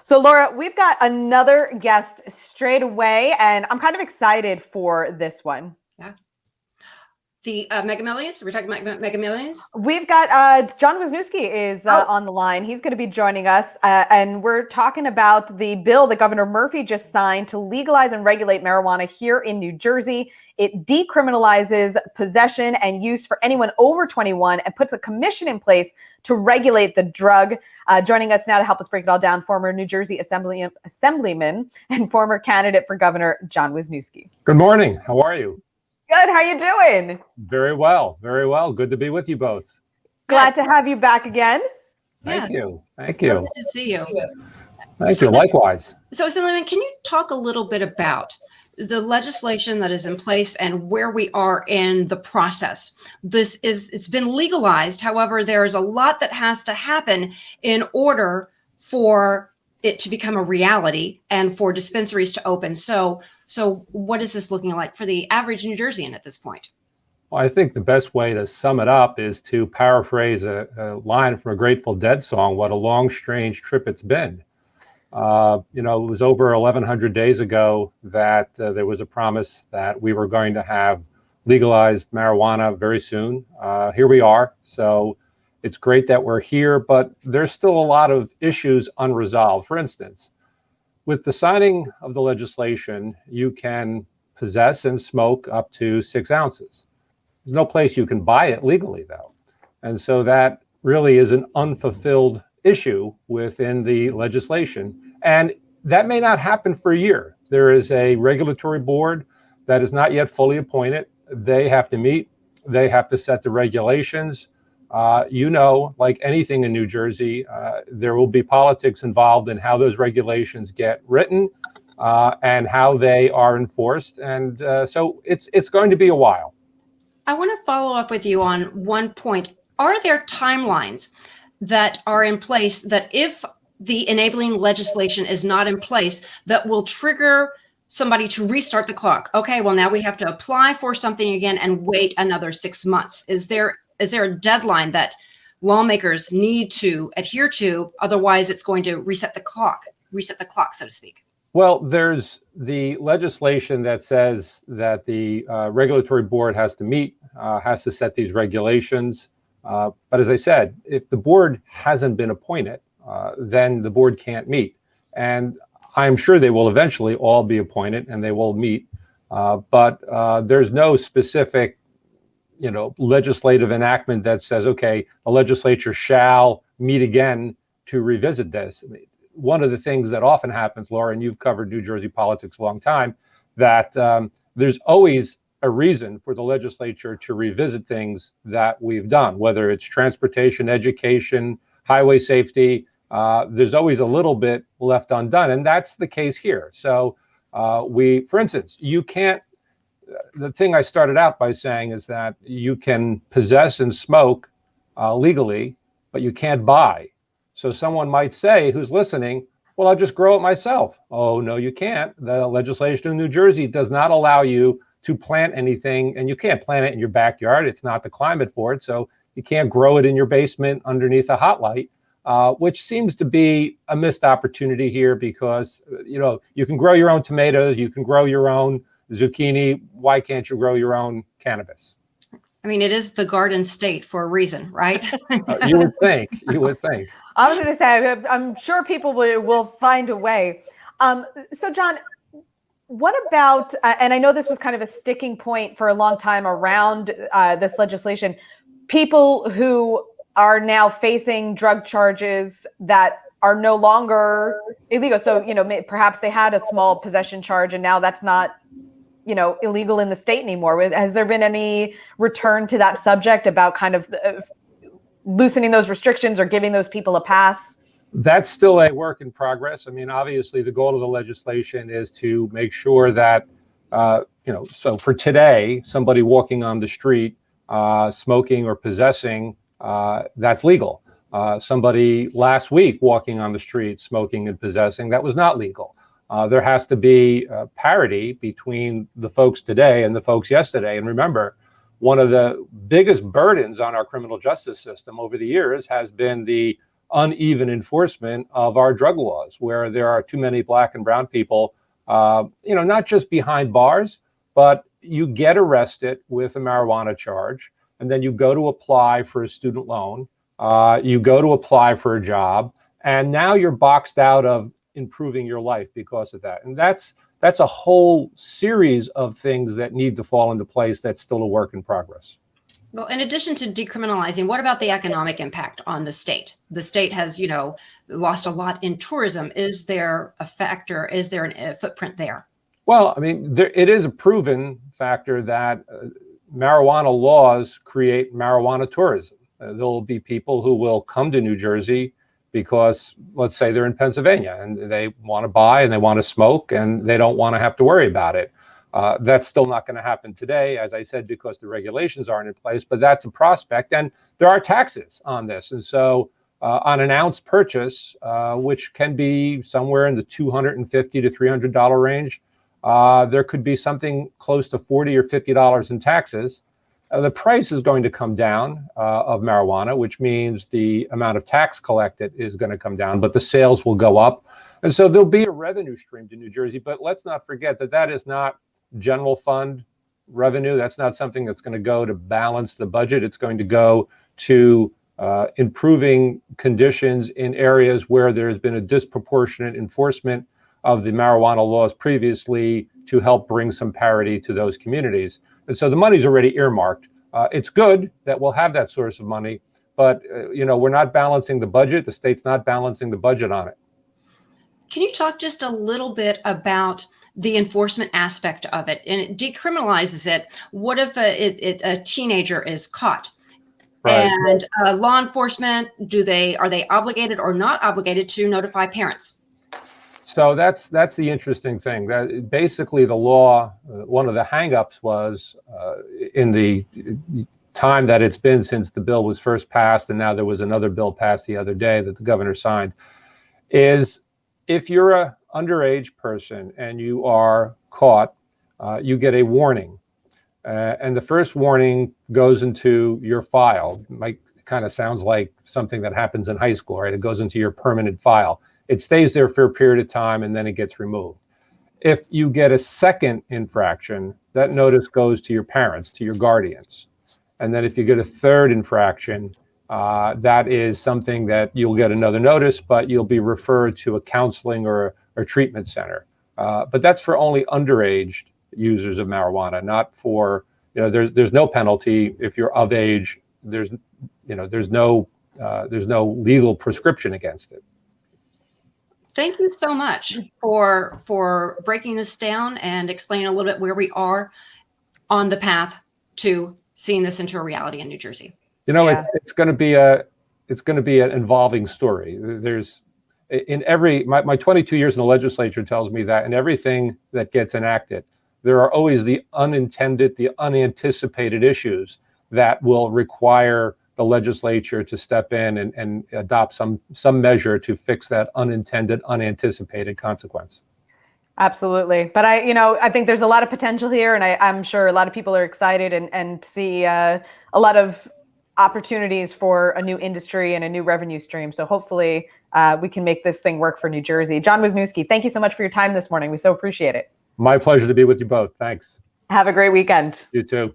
So Laura, we've got another guest straight away, and I'm kind of excited for this one. Yeah. The Mega Millions? We're talking about Mega Millions? We've got John Wisniewski is on the line. He's going to be joining us, and we're talking about the bill that Governor Murphy just signed to legalize and regulate marijuana here in New Jersey. It decriminalizes possession and use for anyone over 21 and puts a commission in place to regulate the drug. Joining us now to help us break it all down, former New Jersey Assemblyman and former candidate for governor, John Wisniewski. Good morning. How are you? Good. How you doing? Very well. Very well. Good to be with you both. Glad to have you back again. Thank you. Thank you. Good to see you. Thank you. Likewise. So, Assemblyman, can you talk a little bit about the legislation that is in place and where we are in the process? It's been legalized. However, there's a lot that has to happen in order for it to become a reality and for dispensaries to open. So what is this looking like for the average New Jerseyan at this point? Well, I think the best way to sum it up is to paraphrase a line from a Grateful Dead song, "What a long, strange trip it's been." It was over 1,100 days ago that there was a promise that we were going to have legalized marijuana very soon. Here we are. So it's great that we're here, but there's still a lot of issues unresolved. For instance, with the signing of the legislation, you can possess and smoke up to 6 ounces. There's no place you can buy it legally, though. And so that really is an unfulfilled issue within the legislation. And that may not happen for a year. There is a regulatory board that is not yet fully appointed. They have to meet. They have to set the regulations. Like anything in New Jersey, there will be politics involved in how those regulations get written and how they are enforced. And so it's going to be a while. I want to follow up with you on one point. Are there timelines that are in place that if the enabling legislation is not in place, that will trigger somebody to restart the clock? Okay, well, now we have to apply for something again and wait another 6 months. Is there a deadline that lawmakers need to adhere to? Otherwise, it's going to reset the clock, so to speak. Well, there's the legislation that says that the regulatory board has to meet, has to set these regulations. But as I said, if the board hasn't been appointed, then the board can't meet. And I'm sure they will eventually all be appointed and they will meet. But there's no specific, legislative enactment that says, okay, the legislature shall meet again to revisit this. One of the things that often happens, Laura, and you've covered New Jersey politics a long time, that there's always a reason for the legislature to revisit things that we've done, whether it's transportation, education, highway safety. There's always a little bit left undone, and that's the case here. So for instance, you can't, the thing I started out by saying is that you can possess and smoke legally, but you can't buy. So someone might say, who's listening, well, I'll just grow it myself. Oh, no, you can't. The legislation in New Jersey does not allow you to plant anything, and you can't plant it in your backyard. It's not the climate for it. So you can't grow it in your basement underneath a hot light, which seems to be a missed opportunity here because, you can grow your own tomatoes, you can grow your own zucchini. Why can't you grow your own cannabis? I mean, it is the Garden State for a reason, right? You would think. I was going to say, I'm sure people will find a way. So, John, what about, and I know this was kind of a sticking point for a long time around this legislation, people who are now facing drug charges that are no longer illegal. So, perhaps they had a small possession charge and now that's not, illegal in the state anymore. Has there been any return to that subject about kind of loosening those restrictions or giving those people a pass? That's still a work in progress. I mean, obviously, the goal of the legislation is to make sure that, so for today, somebody walking on the street, smoking or possessing, that's legal. Somebody last week walking on the street, smoking and possessing, that was not legal. There has to be parity between the folks today and the folks yesterday. And remember, one of the biggest burdens on our criminal justice system over the years has been the uneven enforcement of our drug laws, where there are too many black and brown people, not just behind bars, but you get arrested with a marijuana charge, and then you go to apply for a student loan, you go to apply for a job, and now you're boxed out of improving your life because of that. And that's a whole series of things that need to fall into place. That's still a work in progress. Well, in addition to decriminalizing, what about the economic impact on the state? The state has, lost a lot in tourism. Is there a factor? Is there a footprint there? Well, I mean, it is a proven factor that marijuana laws create marijuana tourism. There'll be people who will come to New Jersey because, let's say, they're in Pennsylvania and they want to buy and they want to smoke and they don't want to have to worry about it. That's still not going to happen today, as I said, because the regulations aren't in place, but that's a prospect. And there are taxes on this. And so on an ounce purchase, which can be somewhere in the $250 to $300 range, there could be something close to $40 or $50 in taxes. The price is going to come down of marijuana, which means the amount of tax collected is going to come down, but the sales will go up. And so there'll be a revenue stream to New Jersey. But let's not forget that that is not general fund revenue. That's not something that's going to go to balance the budget. It's going to go to improving conditions in areas where there's been a disproportionate enforcement of the marijuana laws previously to help bring some parity to those communities. And so the money's already earmarked. It's good that we'll have that source of money, but we're not balancing the budget. The state's not balancing the budget on it. Can you talk just a little bit about the enforcement aspect of it? And it decriminalizes it. What if a teenager is caught? Right. And law enforcement, are they obligated or not obligated to notify parents? So that's the interesting thing. That basically the law, one of the hangups was in the time that it's been since the bill was first passed, and now there was another bill passed the other day that the governor signed, is if you're a underage person and you are caught, you get a warning. And the first warning goes into your file. It kind of sounds like something that happens in high school, right? It goes into your permanent file. It stays there for a period of time and then it gets removed. If you get a second infraction, that notice goes to your parents, to your guardians. And then if you get a third infraction, that is something that you'll get another notice, but you'll be referred to a counseling or treatment center. But that's for only underage users of marijuana, not for, there's no penalty if you're of age. There's no legal prescription against it. Thank you so much for breaking this down and explaining a little bit where we are on the path to seeing this into a reality in New Jersey. It's going to be an evolving story. There's my 22 years in the legislature tells me that in everything that gets enacted, there are always the unintended, the unanticipated issues that will require the legislature to step in and adopt some measure to fix that unintended, unanticipated consequence. Absolutely. But I think there's a lot of potential here, and I'm sure a lot of people are excited and see a lot of opportunities for a new industry and a new revenue stream. So hopefully we can make this thing work for New Jersey. John Wisniewski, thank you so much for your time this morning. We so appreciate it. My pleasure to be with you both. Thanks. Have a great weekend. You too.